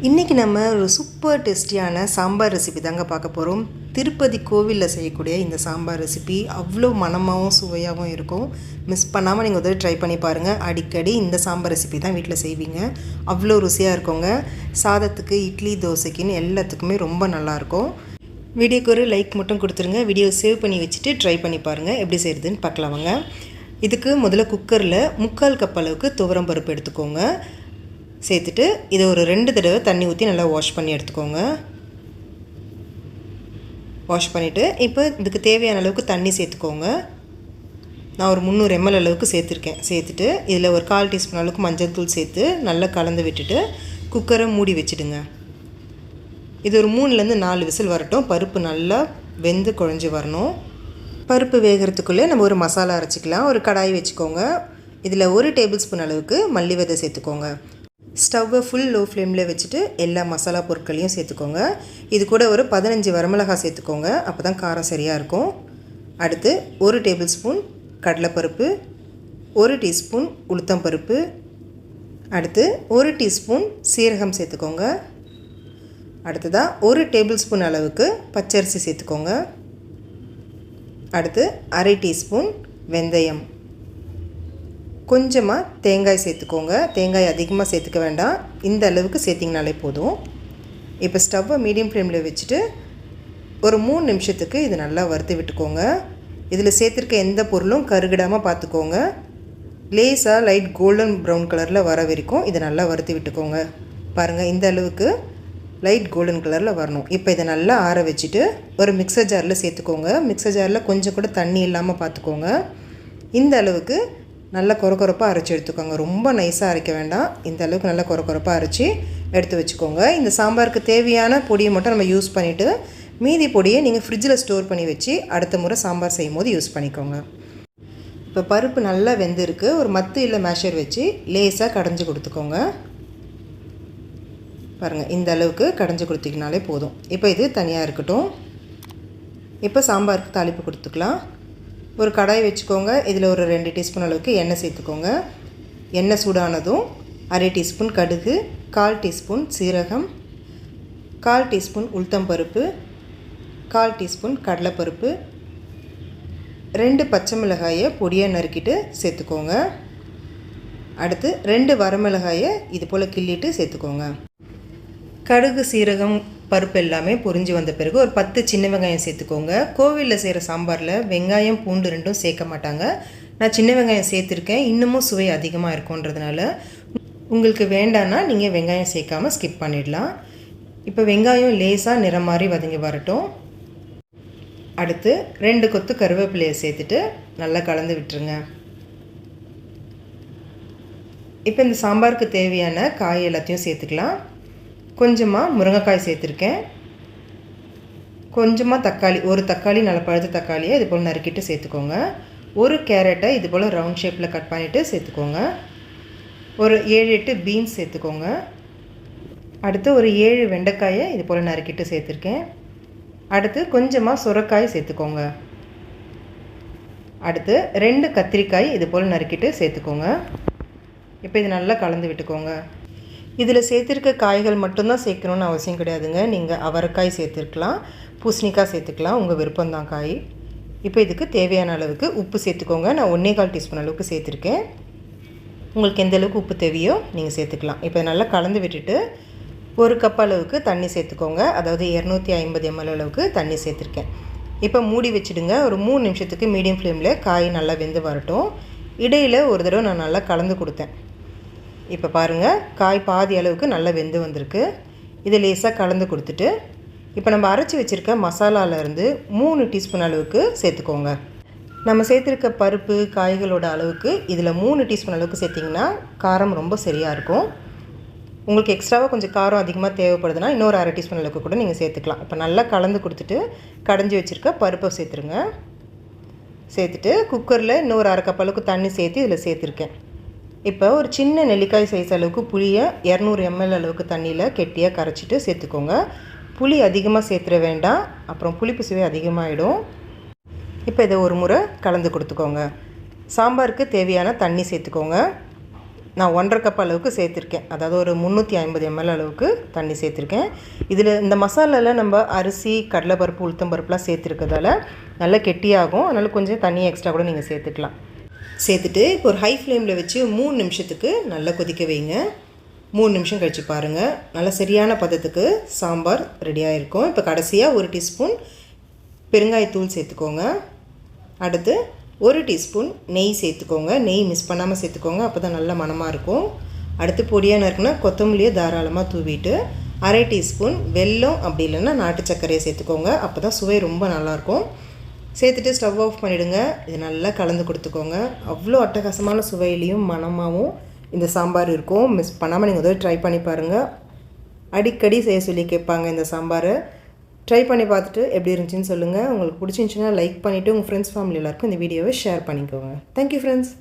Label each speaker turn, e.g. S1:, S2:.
S1: இன்றைக்கி நம்ம ஒரு சூப்பர் டேஸ்டியான சாம்பார் ரெசிபி தாங்க பார்க்க போகிறோம். திருப்பதி கோவிலில் செய்யக்கூடிய இந்த சாம்பார் ரெசிபி அவ்வளோ மணமாகவும் சுவையாகவும் இருக்கும். மிஸ் பண்ணாமல் நீங்கள் உதவி ட்ரை பண்ணி பாருங்கள். அடிக்கடி இந்த சாம்பார் ரெசிபி தான் வீட்டில் செய்வீங்க. அவ்வளோ ருசியாக இருக்குங்க. சாதத்துக்கு, இட்லி, தோசைக்குன்னு எல்லாத்துக்குமே ரொம்ப நல்லாயிருக்கும். வீடியோக்கு ஒரு லைக் மட்டும் கொடுத்துருங்க. வீடியோ சேவ் பண்ணி வச்சுட்டு ட்ரை பண்ணி பாருங்கள். எப்படி செய்கிறதுன்னு பார்க்கலாமாங்க. இதுக்கு முதல்ல குக்கரில் 3/4 கப் அளவுக்கு துவரம் பருப்பு எடுத்துக்கோங்க. சேர்த்துட்டு இதை ஒரு 2 தடவை தண்ணி ஊற்றி நல்லா வாஷ் பண்ணி எடுத்துக்கோங்க. வாஷ் பண்ணிவிட்டு இப்போ இதுக்கு தேவையான அளவுக்கு தண்ணி சேர்த்துக்கோங்க. நான் ஒரு 300 ml அளவுக்கு சேர்த்துருக்கேன். சேர்த்துட்டு இதில் ஒரு 1/4 டீஸ்பூன் அளவுக்கு மஞ்சள் தூள் சேர்த்து நல்லா கலந்து விட்டுட்டு குக்கரை மூடி வச்சுடுங்க. இது ஒரு 3லேருந்து 4 விசில் வரட்டும். பருப்பு நல்லா வெந்து குழஞ்சி வரணும். பருப்பு வேகிறதுக்குள்ளே நம்ம ஒரு மசாலா அரைச்சிக்கலாம். ஒரு கடாய் வச்சுக்கோங்க. இதில் 1 டேபிள் ஸ்பூன் அளவுக்கு மல்லி விதை சேர்த்துக்கோங்க. ஸ்டவ்வை ஃபுல் லோ ஃப்ளேமில் வச்சுட்டு எல்லா மசாலா பொருட்களையும் சேர்த்துக்கோங்க. இது கூட ஒரு 15 வரமிளகாய் சேர்த்துக்கோங்க. அப்போ தான் காரம் சரியாக இருக்கும். அடுத்து 1 டேபிள் ஸ்பூன் கடலைப்பருப்பு, 1 டீஸ்பூன் உளுத்தம்பருப்பு, அடுத்து 1 டீஸ்பூன் சீரகம் சேர்த்துக்கோங்க. அடுத்ததாக 1 டேபிள் ஸ்பூன் அளவுக்கு பச்சரிசி சேர்த்துக்கோங்க. அடுத்து 1/2 டீஸ்பூன் வெந்தயம், கொஞ்சமாக தேங்காய் சேர்த்துக்கோங்க. தேங்காய் அதிகமாக சேர்த்துக்க வேண்டாம், இந்த அளவுக்கு சேர்த்திங்கனாலே போதும். இப்போ ஸ்டவ்வை மீடியம் ஃப்ளேமில் வச்சுட்டு ஒரு 3 நிமிஷத்துக்கு இது நல்லா வறுத்து விட்டுக்கோங்க. இதில் சேர்த்துருக்க எந்த பொருளும் கருகிடாமல் பார்த்துக்கோங்க. லேஸாக லைட் கோல்டன் ப்ரௌன் கலரில் வர வரைக்கும் இதை நல்லா வறுத்து விட்டுக்கோங்க. பாருங்கள், இந்த அளவுக்கு லைட் கோல்டன் கலரில் வரணும். இப்போ இதை நல்லா ஆற வச்சுட்டு ஒரு மிக்சர் ஜாரில் சேர்த்துக்கோங்க. மிக்சர் ஜாரில் கொஞ்சம் கூட தண்ணி இல்லாமல் பார்த்துக்கோங்க. இந்த அளவுக்கு நல்லா கொரப்பாக அரைச்சி எடுத்துக்கோங்க. ரொம்ப நைஸாக அரைக்க வேண்டாம். இந்த அளவுக்கு நல்லா கொரப்பாக அரைச்சி எடுத்து வச்சுக்கோங்க. இந்த சாம்பாருக்கு தேவையான பொடியை மட்டும் நம்ம யூஸ் பண்ணிவிட்டு மீதி பொடியை நீங்கள் ஃப்ரிட்ஜில் ஸ்டோர் பண்ணி வச்சு அடுத்த முறை சாம்பார் செய்யும் போது யூஸ் பண்ணிக்கோங்க. இப்போ பருப்பு நல்லா வெந்திருக்கு. ஒரு மத்து இல்லை மேஷர் வச்சு லேஸாக கடைஞ்சி கொடுத்துக்கோங்க. பாருங்கள், இந்த அளவுக்கு கடைஞ்சி கொடுத்திங்கனாலே போதும். இப்போ இது தனியாக இருக்கட்டும். இப்போ சாம்பாருக்கு தாளிப்பு கொடுத்துக்கலாம். ஒரு கடாய் வச்சுக்கோங்க. இதில் ஒரு 2 டீஸ்பூன் அளவுக்கு எண்ணெய் சேர்த்துக்கோங்க. எண்ணெய் சூடானதும் 1/2 டீஸ்பூன் கடுகு, 1/4 டீஸ்பூன் சீரகம், 1/4 டீஸ்பூன் உளுத்தம்பருப்பு, 1/4 டீஸ்பூன் கடலைப்பருப்பு, 2 பச்சை மிளகாயை பொடியாக நறுக்கிட்டு சேர்த்துக்கோங்க. அடுத்து 2 வரமிளகாயை இது போல் கிள்ளிட்டு சேர்த்துக்கோங்க. கடுகு, சீரகம், பருப்பு எல்லாமே பொரிஞ்சு வந்த பிறகு ஒரு 10 சின்ன வெங்காயம் சேர்த்துக்கோங்க. கோவிலில் செய்கிற சாம்பாரில் வெங்காயம், பூண்டு 2ம் சேர்க்க மாட்டாங்க. நான் சின்ன வெங்காயம் சேர்த்துருக்கேன். இன்னமும் சுவை அதிகமாக இருக்குன்றதுனால உங்களுக்கு வேண்டான்னா நீங்கள் வெங்காயம் சேர்க்காமல் ஸ்கிப் பண்ணிடலாம். இப்போ வெங்காயம் லேசாக நிறம் மாதிரி வதங்கி வரட்டும். அடுத்து 2 கொத்து கருவேப்பிலையை சேர்த்துட்டு நல்லா கலந்து விட்டுருங்க. இப்போ இந்த சாம்பாருக்கு தேவையான காய் எல்லாத்தையும் சேர்த்துக்கலாம். கொஞ்சமாக முருங்கைக்காய் சேர்த்துருக்கேன். கொஞ்சமாக தக்காளி, ஒரு தக்காளி, நல்ல பழுத்த தக்காளியை இது போல் நறுக்கிட்டு சேர்த்துக்கோங்க. ஒரு கேரட்டை இது போல் ரவுண்ட் ஷேப்பில் கட் பண்ணிவிட்டு சேர்த்துக்கோங்க. ஒரு 7-8 பீன்ஸ் சேர்த்துக்கோங்க. அடுத்து ஒரு 7 வெண்டைக்காயை இது போல் நறுக்கிட்டு சேர்த்துருக்கேன். அடுத்து கொஞ்சமாக சுரைக்காய் சேர்த்துக்கோங்க. அடுத்து 2 கத்திரிக்காய் இது போல் நறுக்கிட்டு சேர்த்துக்கோங்க. இப்போ இது நல்லா கலந்து விட்டுக்கோங்க. இதில் சேர்த்துருக்க காய்கள் மட்டும்தான் சேர்க்கணுன்னு அவசியம் கிடையாதுங்க. நீங்கள் அவரைக்காய் சேர்த்துருக்கலாம், பூசணிக்காய் சேர்த்துக்கலாம், உங்கள் விருப்பம்தான் காய். இப்போ இதுக்கு தேவையான அளவுக்கு உப்பு சேர்த்துக்கோங்க. நான் 1/4 டீஸ்பூன் அளவுக்கு சேர்த்துருக்கேன். உங்களுக்கு எந்த அளவுக்கு உப்பு தேவையோ நீங்கள் சேர்த்துக்கலாம். இப்போ நல்லா கலந்து விட்டுட்டு 1 கப் அளவுக்கு தண்ணி சேர்த்துக்கோங்க. அதாவது 250 ml அளவுக்கு தண்ணி சேர்த்துருக்கேன். இப்போ மூடி வச்சுடுங்க. ஒரு 3 நிமிஷத்துக்கு மீடியம் ஃப்ளேமில் காய் நல்லா வெந்து வரட்டும். இடையில் ஒரு தடவை நான் நல்லா கலந்து கொடுத்தேன். இப்போ பாருங்கள், காய் பாதி அளவுக்கு நல்லா வெந்து வந்திருக்கு. இதை லேசாக கலந்து கொடுத்துட்டு இப்போ நம்ம அரைச்சி வச்சுருக்க மசாலாவிலேருந்து 3 டீஸ்பூன் அளவுக்கு சேர்த்துக்கோங்க. நம்ம சேர்த்துருக்க பருப்பு, காய்களோட அளவுக்கு இதில் 3 டீஸ்பூன் அளவுக்கு சேர்த்திங்கன்னா காரம் ரொம்ப சரியாக இருக்கும். உங்களுக்கு எக்ஸ்ட்ராவாக கொஞ்சம் காரம் அதிகமாக தேவைப்படுதுன்னா இன்னொரு 1/2 டீஸ்பூன் அளவுக்கு கூட நீங்கள் சேர்த்துக்கலாம். இப்போ நல்லா கலந்து கொடுத்துட்டு கடைஞ்சி வச்சுருக்க பருப்பை சேர்த்துருங்க. சேர்த்துட்டு குக்கரில் இன்னொரு 1/2 கப் அளவுக்கு தண்ணி சேர்த்து இதில் சேர்த்துருக்கேன். இப்போ ஒரு சின்ன நெல்லிக்காய் சைஸ் அளவுக்கு புளியை 200 ml அளவுக்கு தண்ணியில் கெட்டியாக கரைச்சிட்டு சேர்த்துக்கோங்க. புளி அதிகமாக சேர்த்துட வேண்டாம், அப்புறம் புளிப்பு சுவை அதிகமாகிடும். இப்போ இதை ஒரு முறை கலந்து கொடுத்துக்கோங்க. சாம்பாருக்கு தேவையான தண்ணி சேர்த்துக்கோங்க. நான் 1.5 கப் அளவுக்கு சேர்த்துருக்கேன். அதாவது ஒரு 350 ml அளவுக்கு தண்ணி சேர்த்துருக்கேன். இதில் இந்த மசாலாவில் நம்ம அரிசி, கடலைப்பருப்பு, உளுத்தம்பருப்புலாம் சேர்த்துருக்கிறதால நல்லா கெட்டியாகும். அதனால் கொஞ்சம் தண்ணி எக்ஸ்ட்ரா கூட நீங்கள் சேர்த்துக்கலாம். சேர்த்துட்டு இப்போ ஒரு ஹை ஃப்ளேமில் வச்சு 3 நிமிஷத்துக்கு நல்லா கொதிக்க வைங்க. 3 நிமிஷம் கழித்து பாருங்கள், நல்லா சரியான பதத்துக்கு சாம்பார் ரெடியாக இருக்கும். இப்போ கடைசியாக 1 டீஸ்பூன் பெருங்காயத்தூள் சேர்த்துக்கோங்க. அடுத்து 1 டீஸ்பூன் நெய் சேர்த்துக்கோங்க. நெய் மிஸ் பண்ணாமல் சேர்த்துக்கோங்க, அப்போ தான் நல்ல மணமாக இருக்கும். அடுத்து பொடியாக நறுக்குனா கொத்தமல்லியை தாராளமாக தூவிட்டு 1/2 டீஸ்பூன் வெல்லம் அப்படி இல்லைன்னா நாட்டு சர்க்கரையை சேர்த்துக்கோங்க. அப்போ தான் சுவை ரொம்ப நல்லாயிருக்கும். சேர்த்துட்டு ஸ்டவ் ஆஃப் பண்ணிவிடுங்க. இது நல்லா கலந்து கொடுத்துக்கோங்க. அவ்வளோ அட்டகாசமான சுவையிலையும் மணமாகவும் இந்த சாம்பார் இருக்கும். மிஸ் பண்ணாமல் நீங்கள் ட்ரை பண்ணி பாருங்கள். அடிக்கடி செய்ய சொல்லி கேட்பாங்க இந்த சாம்பாரை. ட்ரை பண்ணி பார்த்துட்டு எப்படி இருந்துச்சுன்னு சொல்லுங்கள். உங்களுக்கு பிடிச்சிருந்துச்சின்னா லைக் பண்ணிவிட்டு உங்கள் ஃப்ரெண்ட்ஸ் ஃபேமிலி எல்லாருக்கும் இந்த வீடியோவை ஷேர் பண்ணிக்கோங்க. Thank you friends.